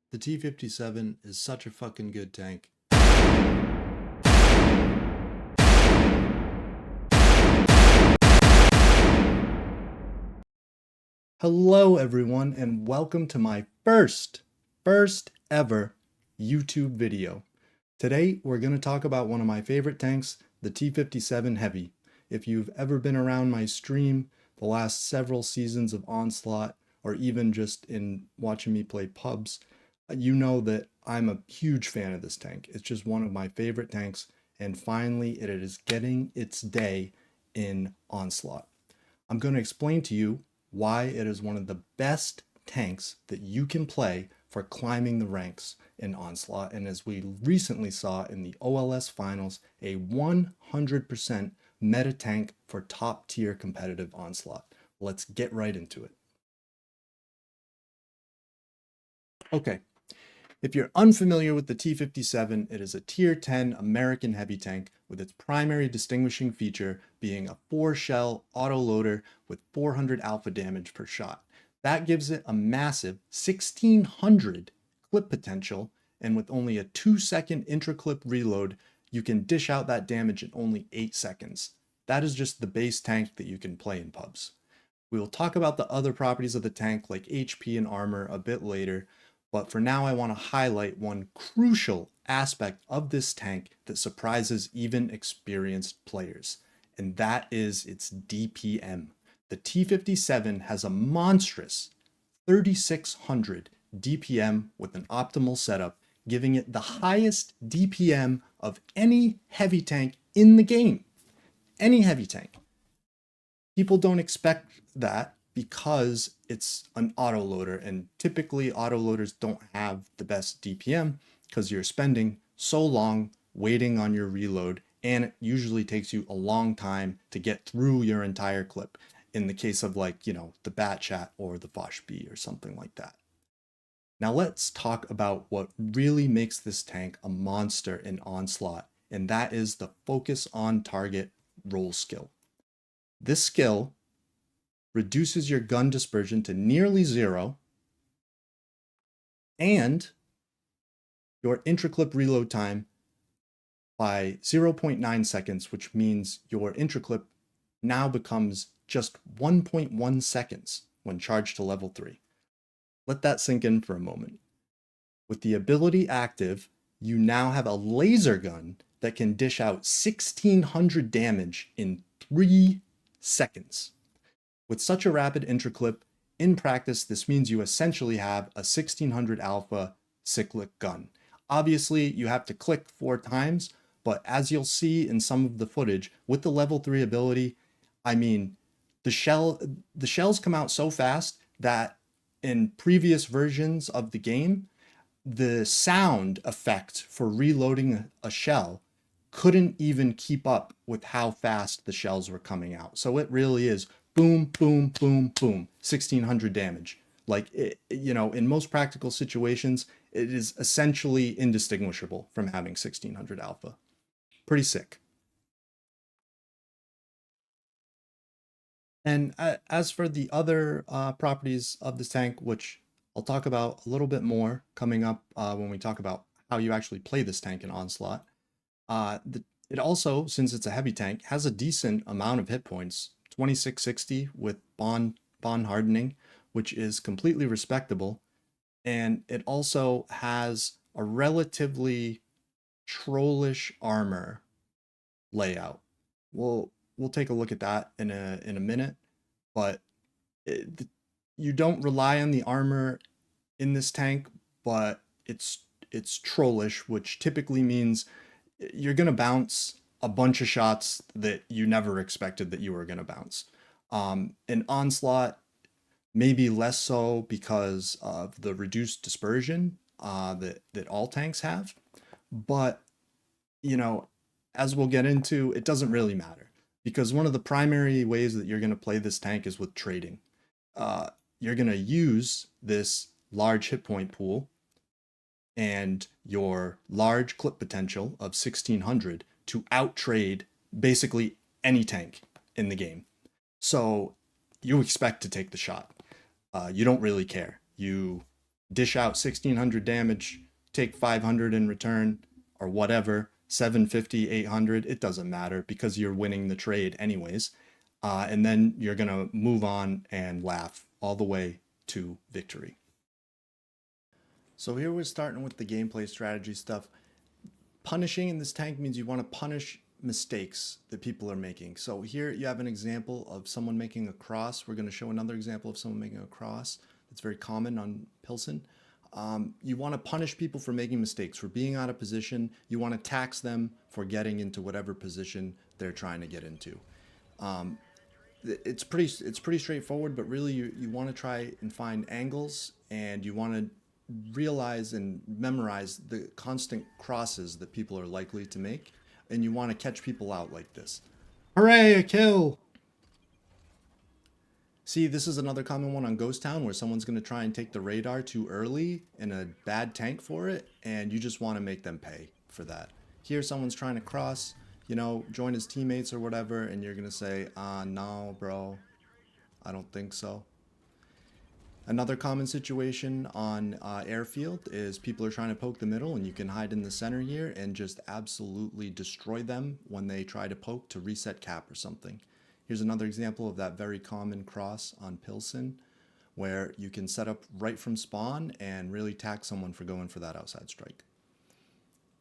The T57 is such a fucking good tank. Hello everyone and welcome to my first ever YouTube video. Today we're going to talk about one of my favorite tanks, the T57 Heavy. If you've ever been around my stream the last several seasons of Onslaught, or even just in watching me play pubs, you know that I'm a huge fan of this tank. It's just one of my favorite tanks, and finally it is getting its day in Onslaught. I'm going to explain to you why it is one of the best tanks that you can play for climbing the ranks in Onslaught, and as we recently saw in the OLS finals, a 100% meta tank for top tier competitive Onslaught. Let's get right into it. Okay, if you're unfamiliar with the T57, it is a tier 10 American heavy tank with its primary distinguishing feature being a 4-shell autoloader with 400 alpha damage per shot. That gives it a massive 1600 clip potential, and with only a 2-second intra-clip reload, you can dish out that damage in only 8 seconds. That is just the base tank that you can play in pubs. We will talk about the other properties of the tank like HP and Armor a bit later, but for now I want to highlight one crucial aspect of this tank that surprises even experienced players, and that is its DPM. The T57 has a monstrous 3600 DPM with an optimal setup, giving it the highest DPM of any heavy tank in the game. Any heavy tank. People don't expect that because it's an autoloader, and typically autoloaders don't have the best DPM because you're spending so long waiting on your reload, and it usually takes you a long time to get through your entire clip in the case of, like, you know, the Bat Chat or the Fosh B or something like that. Now let's talk about what really makes this tank a monster in Onslaught, and that is the focus on target roll skill. This skill reduces your gun dispersion to nearly 0 and your intra-clip reload time by 0.9 seconds, which means your intra-clip now becomes just 1.1 seconds when charged to level 3. Let that sink in for a moment. With the ability active, you now have a laser gun that can dish out 1600 damage in 3 seconds. With such a rapid intra-clip, in practice, this means you essentially have a 1600 alpha cyclic gun. Obviously, you have to click 4 times, but as you'll see in some of the footage, with the level 3 ability, I mean, the shells come out so fast that in previous versions of the game, the sound effect for reloading a shell couldn't even keep up with how fast the shells were coming out. So it really is boom, boom, boom, boom, 1600 damage. Like, you know, in most practical situations, it is essentially indistinguishable from having 1600 alpha. Pretty sick. And as for the other properties of this tank, which I'll talk about a little bit more coming up when we talk about how you actually play this tank in Onslaught, it also, since it's a heavy tank, has a decent amount of hit points, 2660 with bond hardening, which is completely respectable. And it also has a relatively trollish armor layout. We'll take a look at that in a minute, but you don't rely on the armor in this tank, but it's trollish, which typically means you're gonna bounce a bunch of shots that you never expected that you were gonna bounce. In Onslaught, maybe less so because of the reduced dispersion that all tanks have, but you know, as we'll get into, it doesn't really matter because one of the primary ways that you're going to play this tank is with trading. You're going to use this large hit point pool and your large clip potential of 1600 to outtrade basically any tank in the game. So you expect to take the shot. You don't really care. You dish out 1600 damage, take 500 in return, or whatever, 750, 800, it doesn't matter because you're winning the trade anyways. And then you're going to move on and laugh all the way to victory. So here we're starting with the gameplay strategy stuff. Punishing in this tank means you want to punish mistakes that people are making. So here you have an example of someone making a cross. We're going to show another example of someone making a cross. It's very common on Pilsen. You want to punish people for making mistakes, for being out of position. You want to tax them for getting into whatever position they're trying to get into. It's pretty straightforward, but really you want to try and find angles, and you want to realize and memorize the constant crosses that people are likely to make, and you want to catch people out like this. Hooray, a kill! See, this is another common one on Ghost Town where someone's going to try and take the radar too early in a bad tank for it, and you just want to make them pay for that. Here, someone's trying to cross, you know, join his teammates or whatever, and you're going to say, no, bro, I don't think so. Another common situation on airfield is people are trying to poke the middle, and you can hide in the center here and just absolutely destroy them when they try to poke to reset cap or something. Here's another example of that very common cross on Pilsen, where you can set up right from spawn and really tax someone for going for that outside strike.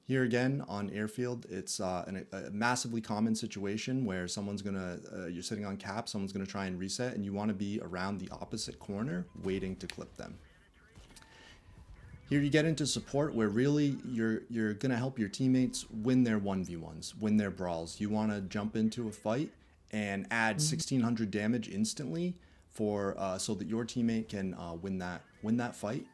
Here again on airfield, it's a massively common situation where someone's gonna, you're sitting on cap, someone's gonna try and reset, and you want to be around the opposite corner waiting to clip them. Here you get into support where really you're gonna help your teammates win their 1v1s, win their brawls. You want to jump into a fight and add 1600 damage instantly for so that your teammate can win that fight,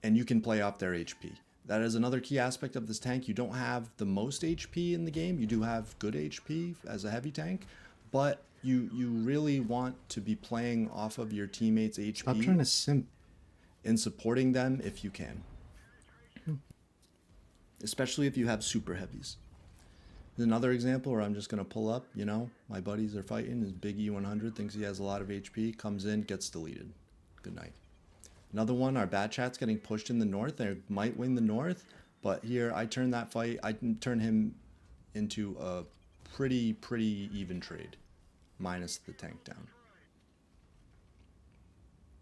and you can play off their HP. That is another key aspect of this tank. You don't have the most HP in the game. You do have good HP as a heavy tank, but you really want to be playing off of your teammates' HP. Stop trying to simp. And supporting them if you can. Especially if you have super heavies. There's another example where I'm just going to pull up, you know, my buddies are fighting, his big E100 thinks he has a lot of HP, comes in, gets deleted. Good night. Another one, our bat chat's getting pushed in the north. They might win the north, but here I turn that fight, I can turn him into a pretty even trade, minus the tank down.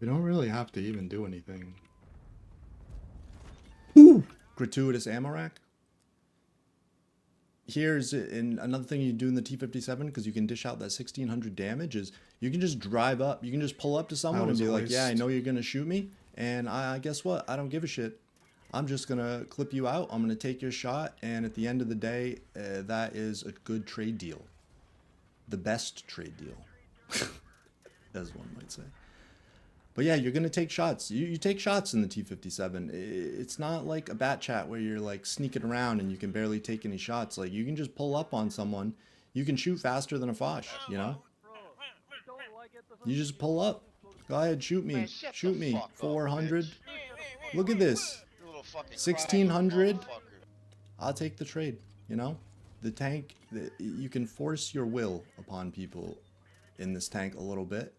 We don't really have to even do anything. Ooh! Gratuitous ammo rack. Here's another thing you do in the T57, because you can dish out that 1600 damage, is you can just drive up. You can just pull up to someone and be like, yeah, I know you're going to shoot me, and I guess what? I don't give a shit. I'm just going to clip you out. I'm going to take your shot, and at the end of the day, that is a good trade deal. The best trade deal, as one might say. But yeah, you're going to take shots. You take shots in the T57. It's not like a bat chat where you're like sneaking around and you can barely take any shots. Like, you can just pull up on someone. You can shoot faster than a Foch, you know? You just pull up. Go ahead, shoot me. Shoot me. 400. Look at this. 1600. I'll take the trade, you know? The tank, you can force your will upon people in this tank a little bit,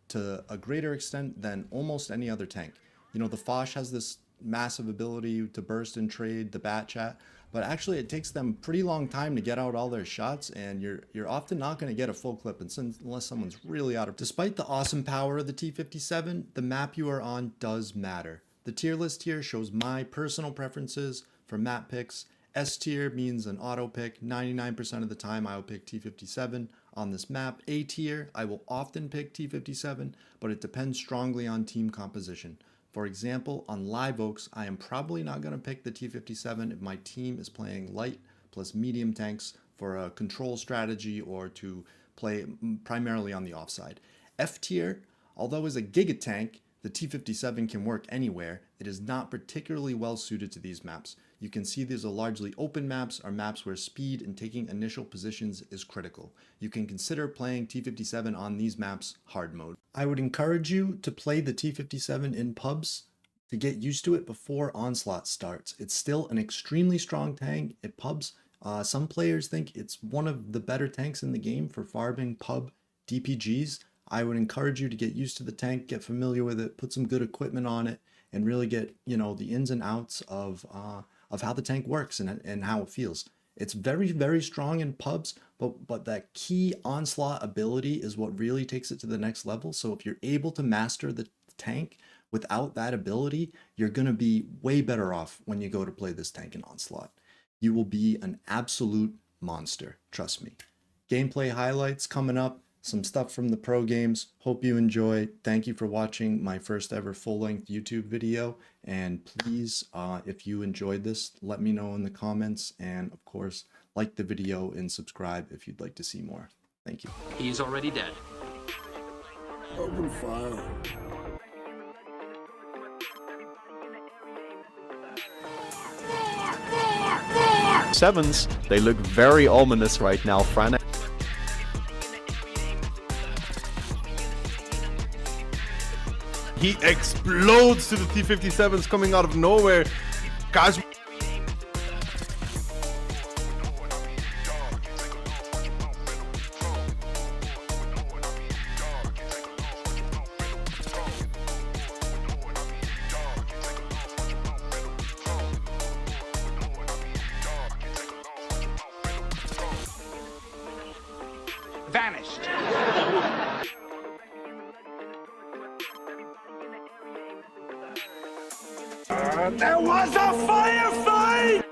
to a greater extent than almost any other tank. You know, the Foch has this massive ability to burst and trade, the bat chat, but actually it takes them a pretty long time to get out all their shots, and you're often not going to get a full clip unless someone's really out of... Despite the awesome power of the T57, the map you are on does matter. The tier list here shows my personal preferences for map picks. S tier means an auto pick. 99% of the time I will pick T57 on this map. A tier, I will often pick T57, but it depends strongly on team composition. For example, on Live Oaks, I am probably not going to pick the T57 if my team is playing light plus medium tanks for a control strategy or to play primarily on the offside. F tier, although is a giga tank, the T57 can work anywhere. It is not particularly well suited to these maps. You can see these are largely open maps, or maps where speed and taking initial positions is critical. You can consider playing T57 on these maps hard mode. I would encourage you to play the T57 in pubs to get used to it before Onslaught starts. It's still an extremely strong tank at pubs. Some players think it's one of the better tanks in the game for farming pub DPGs. I would encourage you to get used to the tank, get familiar with it, put some good equipment on it, and really get, the ins and outs of how the tank works and how it feels. It's very, very strong in pubs, but that key onslaught ability is what really takes it to the next level. So if you're able to master the tank without that ability, you're going to be way better off when you go to play this tank in Onslaught. You will be an absolute monster, trust me. Gameplay highlights coming up, some stuff from the pro games. Hope you enjoy. Thank you for watching my first ever full-length YouTube video. And please, if you enjoyed this, let me know in the comments. And of course, like the video and subscribe if you'd like to see more. Thank you. He's already dead. Open fire. Sevens, they look very ominous right now, Fran. He explodes to the T57s coming out of nowhere. Guys. Vanished. There was a firefight!